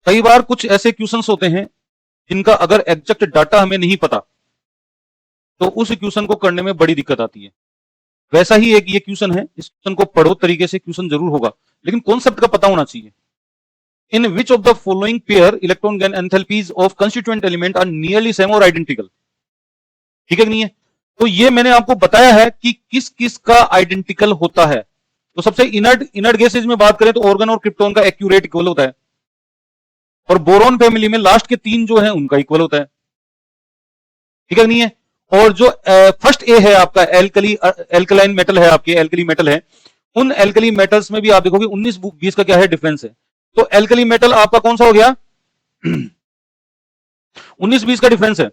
कई बार कुछ ऐसे क्वेश्चंस होते हैं जिनका अगर एग्जैक्ट डाटा हमें नहीं पता तो उस क्वेश्चन को करने में बड़ी दिक्कत आती है। वैसा ही एक ये क्वेश्चन है, इस क्वेश्चन को पढ़ो तरीके से, क्वेश्चन जरूर होगा लेकिन कॉन्सेप्ट का पता होना चाहिए। In which of the following pair electron gain enthalpies of constituent element are nearly same or identical. ठीक है कि नहीं है? तो ये मैंने आपको बताया है कि किस किस का आइडेंटिकल होता है। तो सबसे इनर्ट गैसेज में बात करें तो ऑर्गन और क्रिप्टॉन का एक्यूरेट इक्वल होता है, और बोरॉन फैमिली में लास्ट के 3 जो है उनका इक्वल होता है। ठीक है नहीं है? और जो फर्स्ट ए है आपका एल्कलाइन मेटल है, आपके एल्कली मेटल है, उन एल्कली मेटल्स में भी आप देखोगे 19-20 का क्या है डिफरेंस है। तो एल्कली मेटल आपका कौन सा हो गया 19-20 का डिफरेंस है।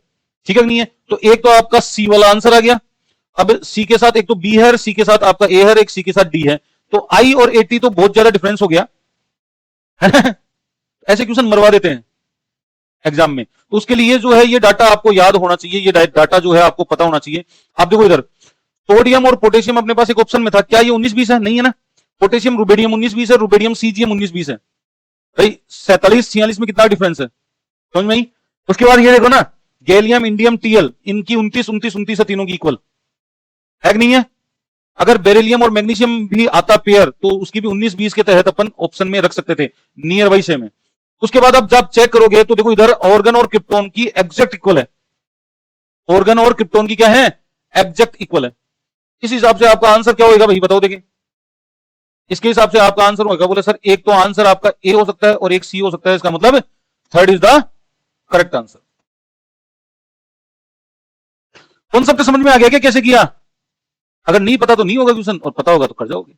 ठीक है नहीं है? तो एक तो आपका सी वाला आंसर आ गया। अब सी के साथ एक तो बी है, सी के साथ आपका ए है, एक सी के साथ डी है, तो आई और 80 तो बहुत ज्यादा डिफरेंस हो गया है ना? ऐसे क्वेश्चन मरवा देते हैं एग्जाम में। तो उसके लिए जो है ये डाटा आपको याद होना चाहिए, ये डाटा जो है आपको पता होना चाहिए। आप देखो इधर सोडियम और पोटेशियम अपने पास एक ऑप्शन में था, क्या ये 19-20 है? नहीं है ना। पोटेशियम रुबेडियम 19-20 है, रुबेडियम सीजियम 19-20 है। भाई 47-46 में कितना डिफरेंस है, समझ में आई? उसके बाद ये देखो ना, गैलियम इंडियम टीएल, इनकी 29-29-29 है, तीनों की इक्वल है कि नहीं है? अगर बेरिलियम और मैग्नीशियम भी आता पेयर तो उसकी भी 19-20 के तहत अपन ऑप्शन में रख सकते थे, नियर बाई सेम है। उसके बाद अब जब चेक करोगे तो देखो इधर ऑर्गन और क्रिप्टॉन की एग्जैक्ट इक्वल है। ऑर्गन और क्रिप्टॉन की क्या है? एग्जैक्ट इक्वल है। इस हिसाब से आपका आंसर क्या होगा भाई, बताओ देखिए। इसके हिसाब से आपका आंसर होगा, बोले सर एक तो आंसर आपका ए हो सकता है और एक सी हो सकता है, इसका मतलब third is the correct answer. Concept समझ में आ गया क्या कैसे किया? अगर नहीं पता तो नहीं होगा क्वेश्चन, और पता होगा तो कर जाओगे।